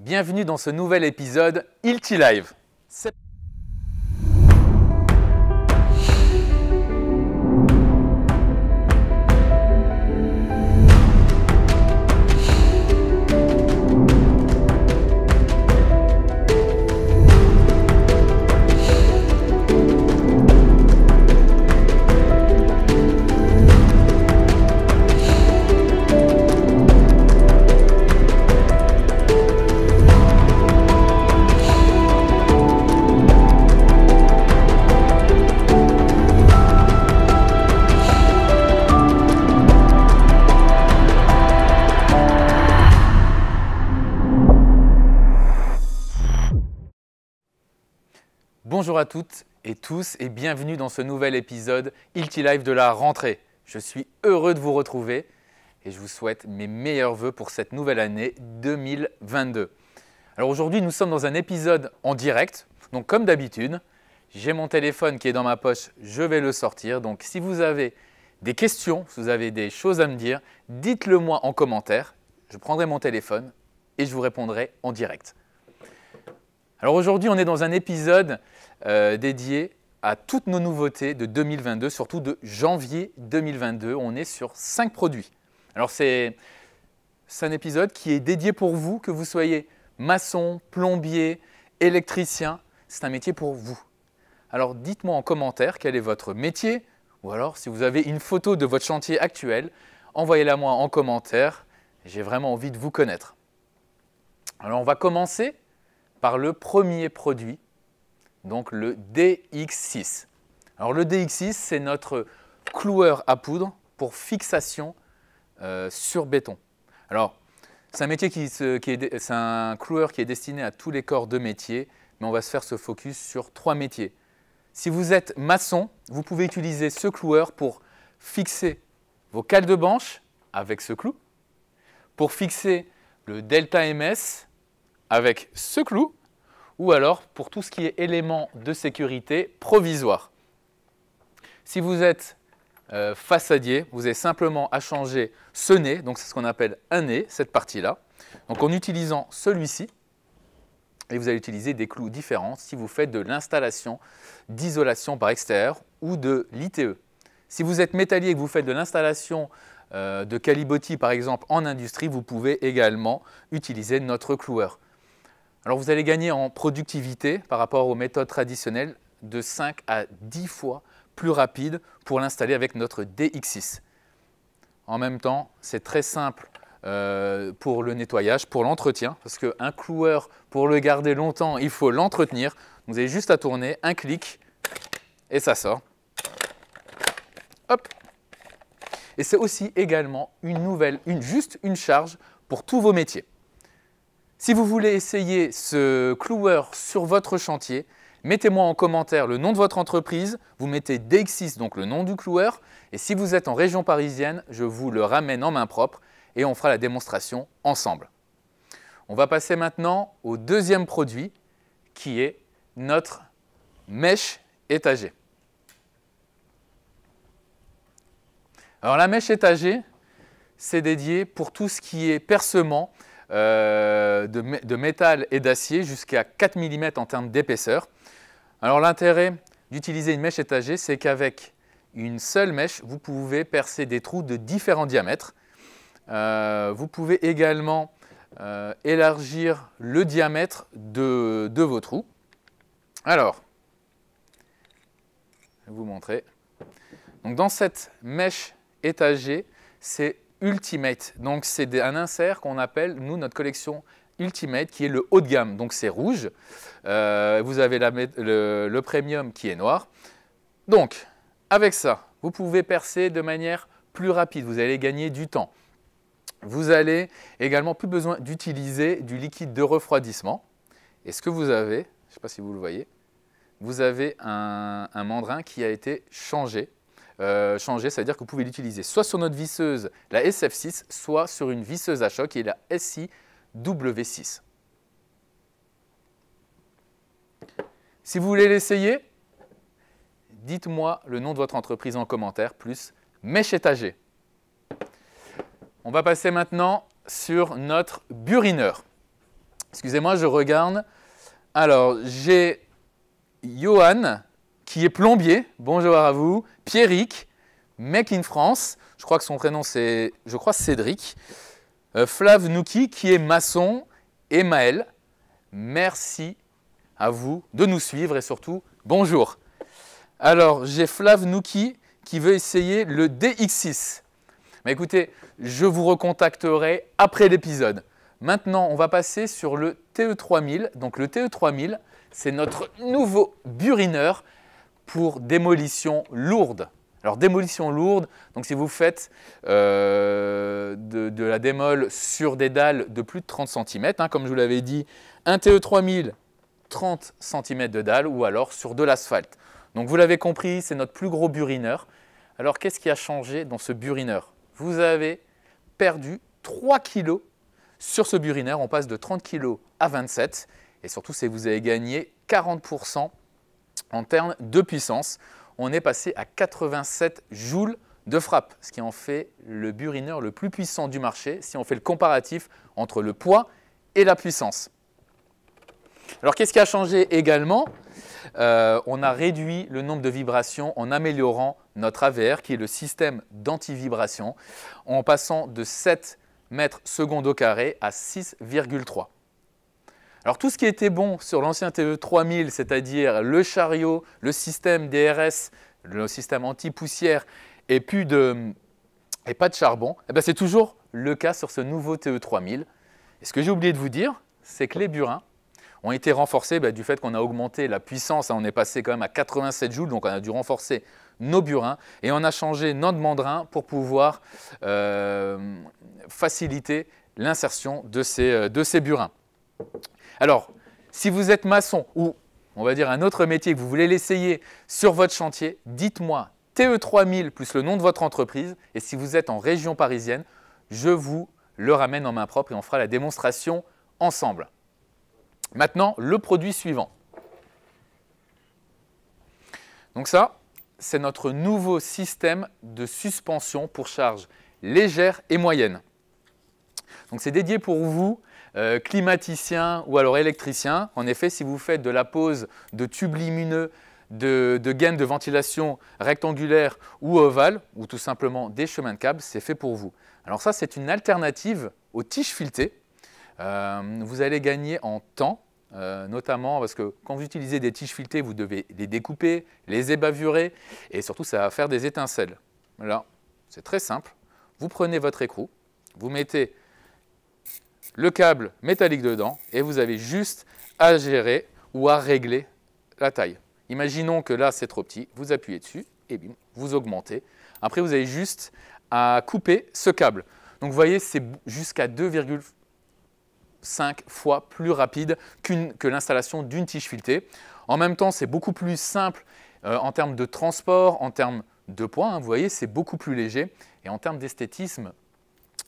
Bienvenue dans ce nouvel épisode Ilti Live. Bonjour à toutes et tous et bienvenue dans ce nouvel épisode Ilti Live de la rentrée. Je suis heureux de vous retrouver et je vous souhaite mes meilleurs vœux pour cette nouvelle année 2022. Alors aujourd'hui, nous sommes dans un épisode en direct. Donc comme d'habitude, j'ai mon téléphone qui est dans ma poche, je vais le sortir. Donc si vous avez des questions, si vous avez des choses à me dire, dites-le moi en commentaire. Je prendrai mon téléphone et je vous répondrai en direct. Alors aujourd'hui, on est dans un épisode dédié à toutes nos nouveautés de 2022, surtout de janvier 2022. On est sur 5 produits. Alors c'est un épisode qui est dédié pour vous, que vous soyez maçon, plombier, électricien. C'est un métier pour vous. Alors dites-moi en commentaire quel est votre métier, ou alors si vous avez une photo de votre chantier actuel, envoyez-la moi en commentaire. J'ai vraiment envie de vous connaître. Alors on va commencer par le premier produit, donc le DX6. Alors le DX6, c'est notre cloueur à poudre pour fixation sur béton. Alors c'est un métier c'est un cloueur qui est destiné à tous les corps de métier, mais on va se faire ce focus sur 3 métiers. Si vous êtes maçon, vous pouvez utiliser ce cloueur pour fixer vos cales de banche avec ce clou, pour fixer le delta MS avec ce clou, ou alors pour tout ce qui est éléments de sécurité provisoire. Si vous êtes façadier, vous avez simplement à changer ce nez, donc c'est ce qu'on appelle un nez, cette partie-là. Donc en utilisant celui-ci, et vous allez utiliser des clous différents si vous faites de l'installation d'isolation par extérieur ou de l'ITE. Si vous êtes métallier et que vous faites de l'installation de calibotis par exemple en industrie, vous pouvez également utiliser notre cloueur. Alors vous allez gagner en productivité par rapport aux méthodes traditionnelles de 5 à 10 fois plus rapide pour l'installer avec notre DX6. En même temps, c'est très simple pour le nettoyage, pour l'entretien, parce qu'un cloueur, pour le garder longtemps, il faut l'entretenir. Vous avez juste à tourner, un clic, et ça sort. Hop. Et c'est aussi également juste une charge pour tous vos métiers. Si vous voulez essayer ce cloueur sur votre chantier, mettez-moi en commentaire le nom de votre entreprise, vous mettez DX6, donc le nom du cloueur, et si vous êtes en région parisienne, je vous le ramène en main propre et on fera la démonstration ensemble. On va passer maintenant au deuxième produit qui est notre mèche étagée. Alors la mèche étagée, c'est dédié pour tout ce qui est percement de métal et d'acier jusqu'à 4 mm en termes d'épaisseur. Alors l'intérêt d'utiliser une mèche étagée, c'est qu'avec une seule mèche, vous pouvez percer des trous de différents diamètres. Vous pouvez également élargir le diamètre de vos trous. Alors, je vais vous montrer. Donc, dans cette mèche étagée, c'est Ultimate. Donc, c'est un insert qu'on appelle, nous, notre collection Ultimate, qui est le haut de gamme. Donc, c'est rouge. Vous avez le Premium qui est noir. Donc, avec ça, vous pouvez percer de manière plus rapide. Vous allez gagner du temps. Vous allez également plus besoin d'utiliser du liquide de refroidissement. Et ce que vous avez, je ne sais pas si vous le voyez, vous avez un mandrin qui a été changé. C'est-à-dire que vous pouvez l'utiliser soit sur notre visseuse, la SF6, soit sur une visseuse à choc qui est la SIW6. Si vous voulez l'essayer, dites-moi le nom de votre entreprise en commentaire, plus mèche étagée. On va passer maintenant sur notre burineur. Excusez-moi, je regarde. Alors, j'ai Johan, qui est plombier. Bonjour à vous. Pierrick, mec in France. Je crois que son prénom, c'est, Cédric. Flav Nouki, qui est maçon. Et Maël, merci à vous de nous suivre et surtout, bonjour. Alors, j'ai Flav Nouki qui veut essayer le DX6. Mais écoutez, je vous recontacterai après l'épisode. Maintenant, on va passer sur le TE3000. Donc le TE3000, c'est notre nouveau burineur pour démolition lourde. Alors démolition lourde, donc si vous faites de la démol sur des dalles de plus de 30 cm, hein, comme je vous l'avais dit, un TE3000, 30 cm de dalle ou alors sur de l'asphalte. Donc vous l'avez compris, c'est notre plus gros burineur. Alors qu'est-ce qui a changé dans ce burineur? Vous avez perdu 3 kg sur ce burineur, on passe de 30 kg à 27 et surtout c'est que vous avez gagné 40% en termes de puissance. On est passé à 87 joules de frappe, ce qui en fait le burineur le plus puissant du marché si on fait le comparatif entre le poids et la puissance. Alors qu'est-ce qui a changé également? On a réduit le nombre de vibrations en améliorant notre AVR qui est le système d'anti-vibration en passant de 7 mètres secondes au carré à 6,3. Alors tout ce qui était bon sur l'ancien TE3000, c'est-à-dire le chariot, le système DRS, le système anti-poussière et pas de charbon, eh c'est toujours le cas sur ce nouveau TE3000. Et ce que j'ai oublié de vous dire, c'est que les burins ont été renforcés du fait qu'on a augmenté la puissance, on est passé quand même à 87 joules, donc on a dû renforcer nos burins et on a changé notre mandrin pour pouvoir faciliter l'insertion de ces burins. Alors, si vous êtes maçon ou on va dire un autre métier que vous voulez l'essayer sur votre chantier, dites-moi TE3000 plus le nom de votre entreprise et si vous êtes en région parisienne, je vous le ramène en main propre et on fera la démonstration ensemble. Maintenant, le produit suivant. Donc ça, c'est notre nouveau système de suspension pour charge légère et moyenne. Donc c'est dédié pour vous, climaticiens ou alors électriciens. En effet, si vous faites de la pose de tubes lumineux, de gaines de ventilation rectangulaires ou ovales, ou tout simplement des chemins de câbles, c'est fait pour vous. Alors ça, c'est une alternative aux tiges filetées. Vous allez gagner en temps, notamment parce que quand vous utilisez des tiges filetées, vous devez les découper, les ébavurer et surtout ça va faire des étincelles. Là, c'est très simple. Vous prenez votre écrou, vous mettez le câble métallique dedans et vous avez juste à gérer ou à régler la taille. Imaginons que là c'est trop petit, vous appuyez dessus et bim, vous augmentez. Après vous avez juste à couper ce câble. Donc vous voyez, c'est jusqu'à 2,5 fois plus rapide que l'installation d'une tige filetée. En même temps, c'est beaucoup plus simple en termes de transport, en termes de poids. Hein, vous voyez, c'est beaucoup plus léger. Et en termes d'esthétisme,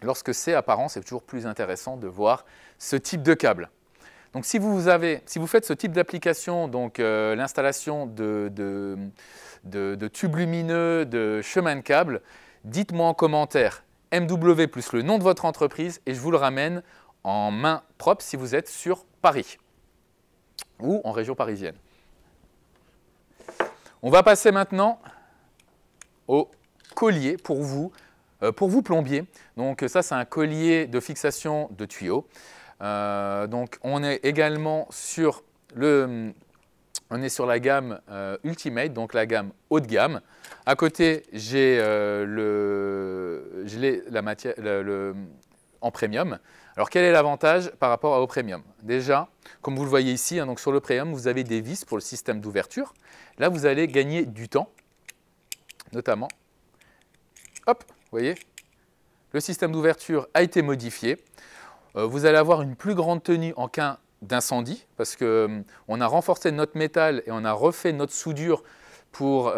lorsque c'est apparent, c'est toujours plus intéressant de voir ce type de câble. Donc si vous faites ce type d'application, donc l'installation de tubes lumineux, de chemins de câble, dites-moi en commentaire MW plus le nom de votre entreprise et je vous le ramène en main propre si vous êtes sur Paris ou en région parisienne. On va passer maintenant au collier pour vous plombier. Donc ça, c'est un collier de fixation de tuyaux. Donc on est également sur la gamme Ultimate, donc la gamme haut de gamme. À côté, j'ai la matière en premium. Alors quel est l'avantage par rapport au premium? Déjà, comme vous le voyez ici, hein, donc sur le premium, vous avez des vis pour le système d'ouverture. Là, vous allez gagner du temps, notamment. Hop, vous voyez, le système d'ouverture a été modifié. Vous allez avoir une plus grande tenue en cas d'incendie parce qu'on a renforcé notre métal et on a refait notre soudure pour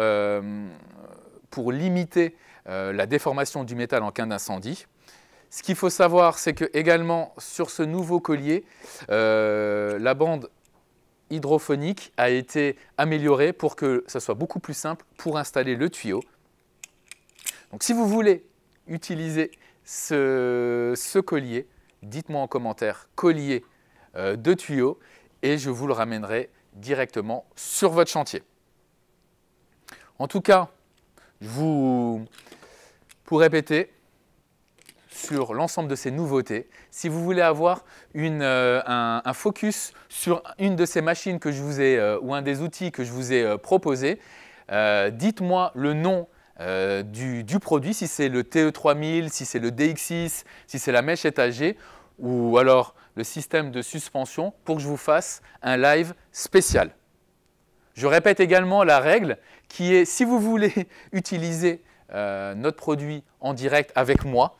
limiter la déformation du métal en cas d'incendie. Ce qu'il faut savoir, c'est que également sur ce nouveau collier, la bande hydrophonique a été améliorée pour que ça soit beaucoup plus simple pour installer le tuyau. Donc si vous voulez utiliser ce collier, dites-moi en commentaire collier de tuyaux et je vous le ramènerai directement sur votre chantier. En tout cas, pour répéter sur l'ensemble de ces nouveautés, si vous voulez avoir un focus sur une de ces machines que je vous ai, ou un des outils que je vous ai proposé, dites-moi le nom du produit, si c'est le TE3000, si c'est le DX6, si c'est la mèche étagée ou alors le système de suspension pour que je vous fasse un live spécial. Je répète également la règle qui est, si vous voulez utiliser notre produit en direct avec moi,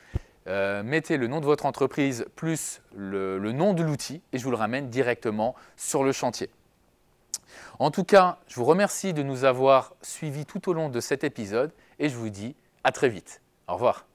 mettez le nom de votre entreprise plus le nom de l'outil et je vous le ramène directement sur le chantier. En tout cas, je vous remercie de nous avoir suivis tout au long de cet épisode et je vous dis à très vite. Au revoir.